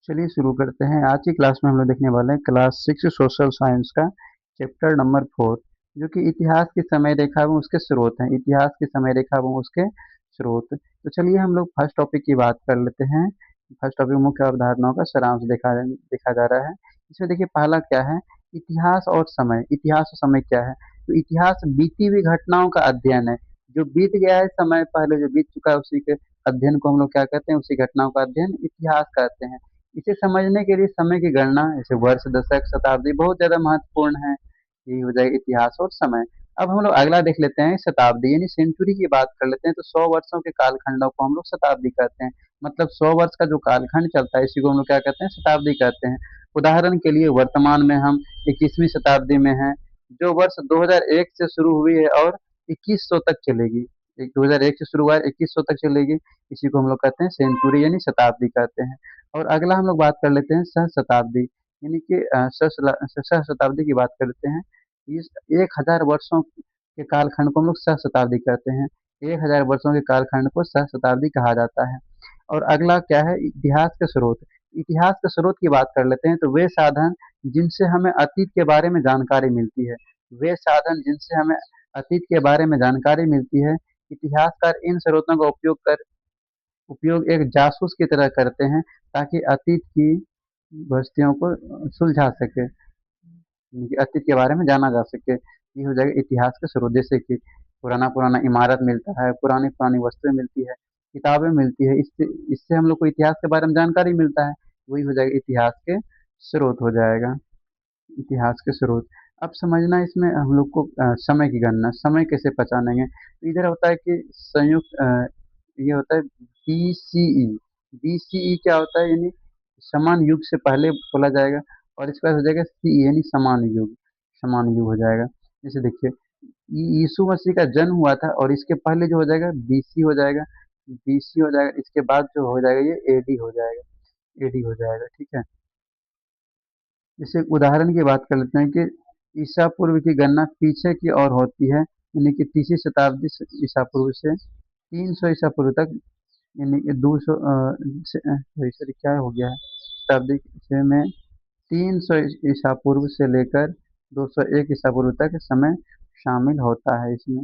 चलिए शुरू करते हैं। आज की क्लास में हम लोग देखने वाले हैं क्लास 6 सोशल साइंस का चैप्टर नंबर 4, जो कि इतिहास की समय रेखा एवं उसके स्रोत हैं। इतिहास की समय रेखा एवं उसके स्रोत। तो चलिए हम लोग फर्स्ट टॉपिक की बात कर लेते हैं। फर्स्ट टॉपिक मुख्य अवधारणाओं का सारांश देखा जा रहा है। इसमें देखिए पहला क्या है, इतिहास और समय। इतिहास और समय क्या है? तो इतिहास बीती हुई घटनाओं का अध्ययन है। जो बीत गया है समय, पहले जो बीत चुका है उसी के अध्ययन को हम लोग क्या कहते हैं, उसी घटनाओं का अध्ययन इतिहास कहते हैं। इसे समझने के लिए समय की गणना, जैसे वर्ष, दशक, शताब्दी बहुत ज्यादा महत्वपूर्ण है। यही हो जाएगा इतिहास और समय। अब हम लोग अगला देख लेते हैं, शताब्दी यानी सेंचुरी की बात कर लेते हैं। तो 100 वर्षों के कालखंडों को हम लोग शताब्दी कहते हैं। मतलब 100 वर्ष का जो कालखंड चलता है इसी को हम लोग क्या कहते हैं, शताब्दी कहते हैं। उदाहरण के लिए वर्तमान में हम 21वीं शताब्दी में हैं, जो वर्ष 2001 से शुरू हुई है और 2100 तक चलेगी। 2001 से शुरू हुआ है, 2100 तक चलेगी। इसी को हम लोग कहते हैं सेंचुरी यानी शताब्दी कहते हैं। और अगला हम लोग बात कर लेते हैं सहस्त्राब्दी, यानी कि सहस्त्राब्दी की बात कर लेते हैं। इस 1000 वर्षों के कालखंड को हम लोग सहस्त्राब्दी कहते हैं। 1000 वर्षों के कालखंड को सहस्त्राब्दी कहा जाता है। और अगला क्या है, इतिहास के स्रोत। इतिहास के स्रोत की बात कर लेते हैं। तो वे साधन जिनसे हमें अतीत के बारे में जानकारी मिलती है। वे साधन जिनसे हमें अतीत के बारे में जानकारी मिलती है, इतिहासकार इन स्रोतों का उपयोग एक जासूस की तरह करते हैं, ताकि अतीत की बस्तियों को सुलझा सके, यानी अतीत के बारे में जाना जा सके। ये हो जाएगा इतिहास के स्रोत। जैसे कि पुराना पुराना इमारत मिलता है, पुरानी पुरानी वस्तुएं मिलती है, किताबें मिलती है, इससे इससे हम लोग को इतिहास के बारे में जानकारी मिलता है। वही हो जाएगा इतिहास के स्रोत हो जाएगा। इतिहास के स्रोत। अब समझना इसमें हम लोग को समय की गणना, समय कैसे पहचानेंगे। तो इधर होता है कि ये होता है बीसीई। बीसीई क्या होता है, यानी समान युग से पहले बोला जाएगा। और इसके बाद हो जाएगा सी यानी समान युग। समान युग हो जाएगा। जैसे देखिए यीशु मसीह का जन्म हुआ था, और इसके पहले जो हो जाएगा बीसी हो जाएगा। बीसी हो जाएगा, इसके बाद जो हो जाएगा ये एडी हो जाएगा। एडी हो जाएगा, ठीक है। जैसे उदाहरण की बात कर लेते हैं कि ईसा पूर्व की गणना पीछे की ओर होती है, यानी कि तीसरी शताब्दी से ईसा पूर्व से 300 ईसा पूर्व तक, यानी कि 200 सॉरी क्या हो गया है, शताब्दी से में 300 ईसा पूर्व से लेकर 201 ईसा पूर्व तक समय शामिल होता है इसमें।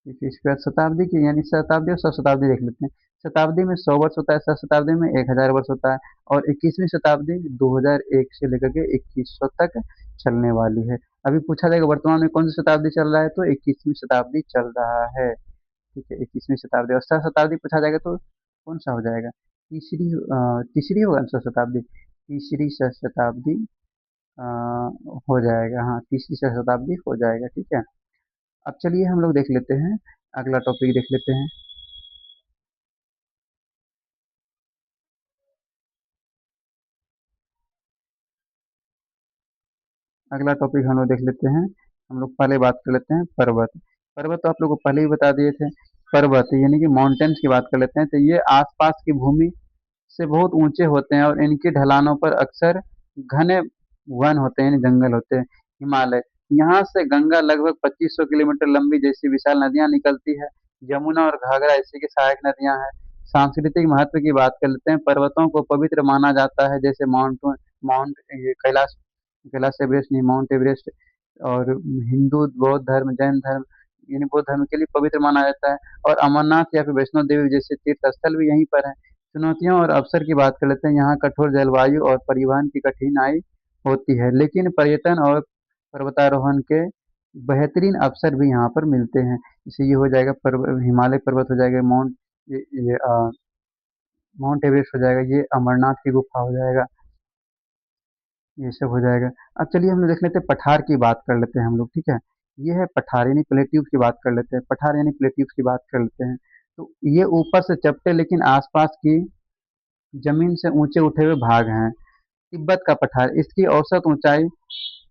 ठीक है, इसके बाद शताब्दी की, यानी शताब्दी और सहस्त्राब्दी देख लेते हैं। शताब्दी में 100 वर्ष होता है, सहस्त्राब्दी में 1000 वर्ष होता है। और 21वीं शताब्दी 2001 से लेकर के 2100 तक चलने वाली है। अभी पूछा जाएगा वर्तमान में कौन सी शताब्दी चल रहा है, तो 21वीं शताब्दी चल रहा है। ठीक है, 21वीं शताब्दी। और सहस्त्राब्दी पूछा जाएगा तो कौन सा हो जाएगा, तीसरी होगा ना सहस्त्राब्दी। तीसरी सहस्त्राब्दी अ, हो जाएगा, हाँ तीसरी सहस्त्राब्दी हो जाएगा, ठीक है। अब चलिए हम लोग देख लेते हैं, अगला टॉपिक देख लेते हैं। अगला टॉपिक हम लोग देख लेते हैं। हम लोग पहले बात कर लेते हैं पर्वत। पर्वत तो आप लोग को पहले ही बता दिए थे। पर्वत यानी कि माउंटेन्स की बात कर लेते हैं। तो ये आसपास की भूमि से बहुत ऊंचे होते हैं, और इनकी ढलानों पर अक्सर घने वन होते हैं, यानी जंगल होते हैं। हिमालय, यहाँ से गंगा लगभग 2500 किलोमीटर लंबी जैसी विशाल नदियां निकलती है। यमुना और घाघरा इसी की सहायक नदियां हैं। सांस्कृतिक महत्व की बात कर लेते हैं। पर्वतों को पवित्र माना जाता है, जैसे माउंट ये कैलाश कैलाश एवरेस्ट नहीं, माउंट एवरेस्ट। और हिंदू, बौद्ध धर्म, जैन धर्म, यानी बौद्ध धर्म के लिए पवित्र माना जाता है। और अमरनाथ या फिर वैष्णो देवी जैसे तीर्थ स्थल भी यहीं पर है। चुनौतियों और अवसर की बात कर लेते हैं। यहाँ कठोर जलवायु और परिवहन की कठिनाई होती है, लेकिन पर्यटन और पर्वतारोहण के बेहतरीन अवसर भी यहाँ पर मिलते हैं। जैसे ये हो जाएगा हिमालय पर्वत हो जाएगा, ये माउंट एवरेस्ट हो जाएगा, ये अमरनाथ की गुफा हो जाएगा, ये सब हो जाएगा। अब चलिए हम लोग देख लेते हैं, पठार की बात कर लेते हैं हम लोग, ठीक है। ये है पठार, यानी प्लेट्यूब की बात कर लेते हैं। पठार यानी प्लेट्यूब की बात कर लेते हैं। तो ये ऊपर से चपटे लेकिन आसपास की जमीन से ऊंचे उठे हुए भाग हैं। तिब्बत का पठार, इसकी औसत ऊंचाई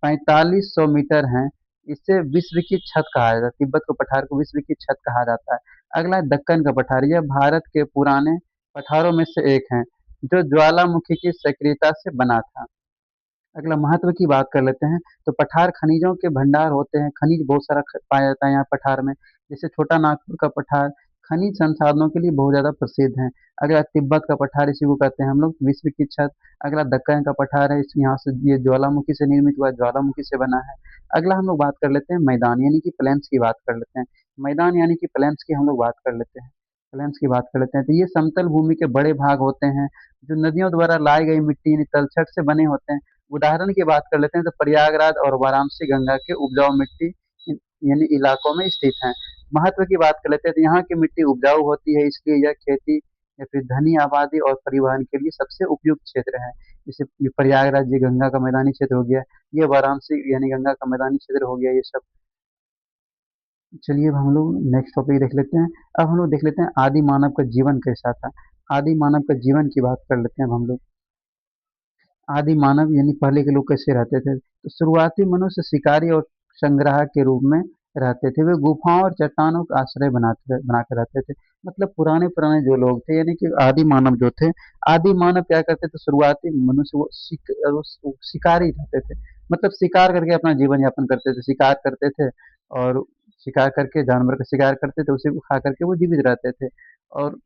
4500 मीटर है। इसे विश्व की छत कहा जाता है। तिब्बत को पठार को विश्व की छत कहा जाता है। अगला है दक्कन का पठार। यह भारत के पुराने पठारों में से एक है, जो ज्वालामुखी की सक्रियता से बना था। अगला महत्व की बात कर लेते हैं। तो पठार खनिजों के भंडार होते हैं। खनिज बहुत सारा पाया जाता है यहाँ पठार में। जैसे छोटा नागपुर का पठार खनिज संसाधनों के लिए बहुत ज़्यादा प्रसिद्ध हैं। अगला तिब्बत का पठार, इसी को कहते हैं हम लोग विश्व की छत। अगला दक्कन का पठार है, इस यहाँ से ये ज्वालामुखी से निर्मित हुआ, ज्वालामुखी से बना है। अगला हम लोग बात कर लेते हैं मैदान यानी कि प्लेन्स की बात कर लेते हैं। मैदान यानी कि प्लेन्स की हम लोग बात कर लेते हैं। प्लेन्स की बात कर लेते हैं तो ये समतल भूमि के बड़े भाग होते हैं जो नदियों द्वारा लाई गई मिट्टी यानी तलछट से बने होते हैं। उदाहरण की बात कर लेते हैं तो प्रयागराज और वाराणसी गंगा के उपजाऊ मिट्टी यानी इलाकों में स्थित हैं। महत्व की बात कर लेते हैं तो यहाँ की मिट्टी उपजाऊ होती है, इसलिए यह खेती या फिर धनी आबादी और परिवहन के लिए सबसे उपयुक्त क्षेत्र है। जैसे ये प्रयागराज ये गंगा का मैदानी क्षेत्र हो गया, ये वाराणसी यानी गंगा का मैदानी क्षेत्र हो गया, ये सब। चलिए अब हम लोग नेक्स्ट टॉपिक देख लेते हैं। अब हम लोग देख लेते हैं आदि मानव का जीवन कैसा था। आदि मानव का जीवन की बात कर लेते हैं अब हम लोग। आदि मानव यानी पहले के लोग कैसे रहते थे, तो शुरुआती मनुष्य शिकारी और संग्राहक के रूप में रहते थे। वे गुफाओं और चट्टानों का आश्रय बनाकर रहते थे। मतलब पुराने पुराने जो लोग थे यानी कि आदि मानव जो थे, आदि मानव क्या करते थे, शुरुआती मनुष्य वो शिकारी रहते थे। मतलब शिकार करके अपना जीवन यापन करते थे, शिकार करते थे और शिकार करके जानवर का शिकार करते थे, उसी को खा करके वो जीवित रहते थे। और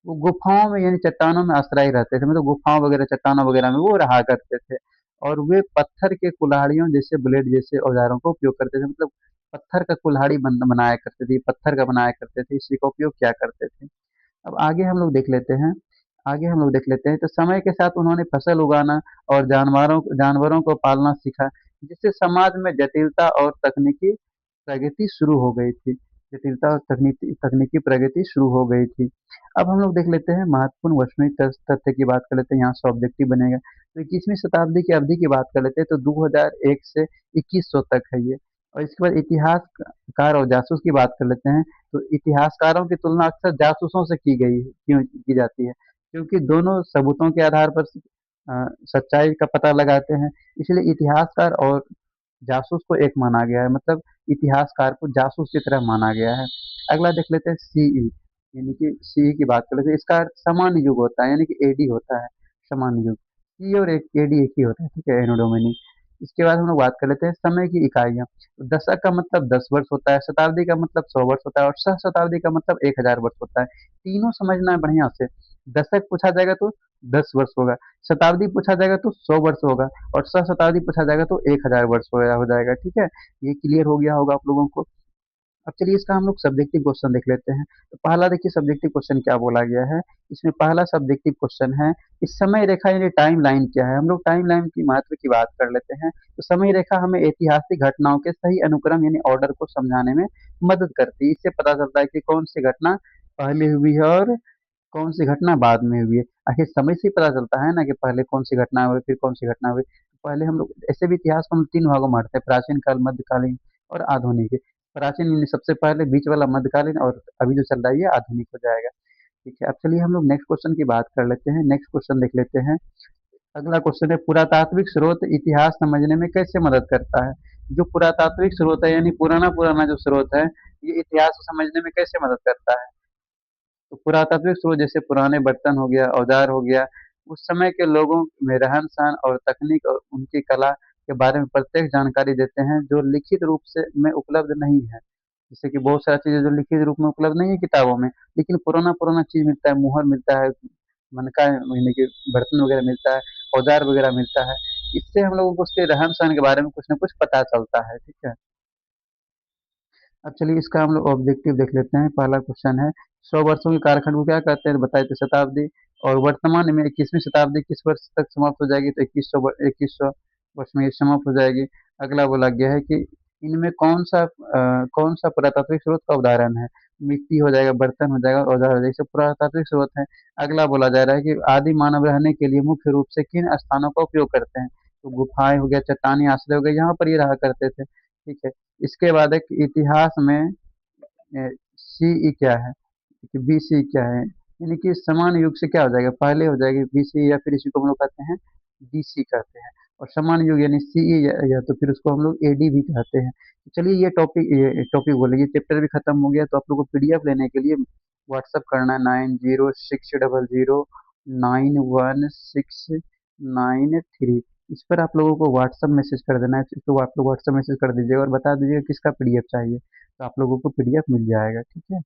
वो गुफाओं में यानी चट्टानों में आश्रय रहते थे, मतलब गुफाओं वगैरह चट्टानों वगैरह में वो रहा करते थे। और वे पत्थर के कुल्हाड़ियों जैसे ब्लेड जैसे औजारों का उपयोग करते थे। मतलब पत्थर का कुल्हाड़ी बनाया करते थे, पत्थर का बनाया करते थे, इसी का उपयोग किया करते थे। अब आगे हम लोग देख लेते हैं। आगे हम लोग देख लेते हैं तो समय के साथ उन्होंने फसल उगाना और जानवरों जानवरों को पालना सीखा, जिससे समाज में जटिलता और तकनीकी प्रगति शुरू हो गई थी। जटिलता और तकनीकी तकनीकी प्रगति शुरू हो गई थी। अब हम लोग देख लेते हैं महत्वपूर्ण वैश्विक तथ्य की बात कर लेते हैं, यहाँ से ऑब्जेक्टिव बनेगा। तो 21वीं शताब्दी की अवधि की बात कर लेते हैं तो 2001 से 2100 तक है ये। और इसके बाद इतिहासकार और जासूस की बात कर लेते हैं। तो इतिहासकारों की तुलना अक्सर जासूसों से की गई क्यों की जाती है, क्योंकि दोनों सबूतों के आधार पर सच्चाई का पता लगाते हैं। इसलिए इतिहासकार और जासूस को एक माना गया है, मतलब इतिहासकार को जासूस की तरह माना गया है। अगला देख लेते हैं सीई, यानी कि सीई की बात कर लेते हैं। इसका अर्थ समान युग होता है यानी कि एडी होता है, समान युग। सी और एक एडी एक ही होता है, ठीक है, एनो डोमिनी। इसके बाद हम लोग बात कर लेते हैं समय की इकाइयाँ। तो दशक का मतलब 10 वर्ष होता है, शताब्दी का मतलब 100 वर्ष होता है और सहस्त्राब्दी का मतलब 1000 वर्ष होता है। तीनों समझना है बढ़िया से। दशक पूछा जाएगा तो 10 वर्ष होगा, शताब्दी पूछा जाएगा तो 100 वर्ष होगा और सहस्त्राब्दी पूछा जाएगा तो 1000 वर्ष हो जाएगा, ठीक है। ये क्लियर हो गया होगा आप लोगों को। अब चलिए इसका हम लोग सब्जेक्टिव क्वेश्चन देख लेते हैं। तो पहला देखिए सब्जेक्टिव क्वेश्चन क्या बोला गया है। इसमें पहला सब्जेक्टिव क्वेश्चन है कि समय रेखा यानी टाइम लाइन क्या है। हम लोग टाइम लाइन की महत्व की बात कर लेते हैं। तो समय रेखा हमें ऐतिहासिक घटनाओं के सही अनुक्रम यानी ऑर्डर को समझाने में मदद करती है। इससे पता चलता है कि कौन सी घटना पहले हुई है और कौन सी घटना बाद में हुई है। आखिर समय से ही पता चलता है ना कि पहले कौन सी घटना हुई फिर कौन सी घटना हुई। पहले हम लोग ऐसे भी इतिहास को हम तीन भागों में बांटते हैं, प्राचीन काल, मध्यकालीन और आधुनिक। प्राचीन यानी सबसे पहले, बीच वाला मध्यकालीन और अभी जो चल रहा है ये आधुनिक हो जाएगा। ठीक है, अब चलिए हम लोग नेक्स्ट क्वेश्चन की बात कर लेते हैं। नेक्स्ट क्वेश्चन देख लेते हैं। अगला क्वेश्चन है पुरातात्विक स्रोत इतिहास समझने में कैसे मदद करता है। जो पुरातात्विक स्रोत है यानी पुराना पुराना जो स्रोत है, ये इतिहास को समझने में कैसे मदद करता है। तो पुरातात्विक स्रोत जैसे पुराने बर्तन हो गया, औजार हो गया, उस समय के लोगों में रहन सहन और तकनीक और उनकी कला के बारे में प्रत्येक जानकारी देते हैं जो लिखित रूप से में उपलब्ध नहीं है। जैसे कि बहुत सारी चीजें जो लिखित रूप में उपलब्ध नहीं है किताबों में, लेकिन पुराना पुराना चीज मिलता है, मुहर मिलता है, मनका यानी कि बर्तन वगैरह मिलता है, औजार वगैरह मिलता है। इससे हम लोगों को उसके रहन सहन के बारे में कुछ ना कुछ पता चलता है, ठीक है। अब चलिए इसका हम लोग ऑब्जेक्टिव देख लेते हैं। पहला क्वेश्चन है 100 वर्षों के कालखंड को क्या कहते हैं, बताए थे शताब्दी। और वर्तमान में 21वीं शताब्दी किस वर्ष तक समाप्त हो जाएगी, तो 2100 वर्ष में ये समाप्त हो जाएगी। अगला बोला गया है कि इनमें कौन सा पुरातात्विक स्रोत का उदाहरण है। मिट्टी हो जाएगा, बर्तन हो जाएगा, औजार हो जाएगा, ये सब पुरातात्विक स्रोत है। अगला बोला जा रहा है कि आदि मानव रहने के लिए मुख्य रूप से किन स्थानों का उपयोग करते हैं। तो गुफाएं हो गया, चट्टानी आश्रय हो गया, यहाँ पर ये रहा करते थे, ठीक है। इसके बाद एक इतिहास में सीई क्या है, कि बीसी क्या है, यानी कि समान युग से क्या हो जाएगा, पहले हो जाएगी बीसी, या फिर इसी को हम लोग कहते हैं बीसी कहते हैं। और समान युग यानी सीई या तो फिर उसको हम लोग एडी भी कहते हैं। तो चलिए ये टॉपिक बोले, ये चैप्टर भी खत्म हो गया। तो आप लोग को पीडीएफ लेने के लिए व्हाट्सअप करना है 9066009169 इस पर आप लोगों को व्हाट्सअप मैसेज कर देना है। तो आप लोग व्हाट्सअप मैसेज कर दीजिएगा और बता दीजिएगा किसका पीडीएफ चाहिए, तो आप लोगों को पीडीएफ मिल जाएगा, ठीक है।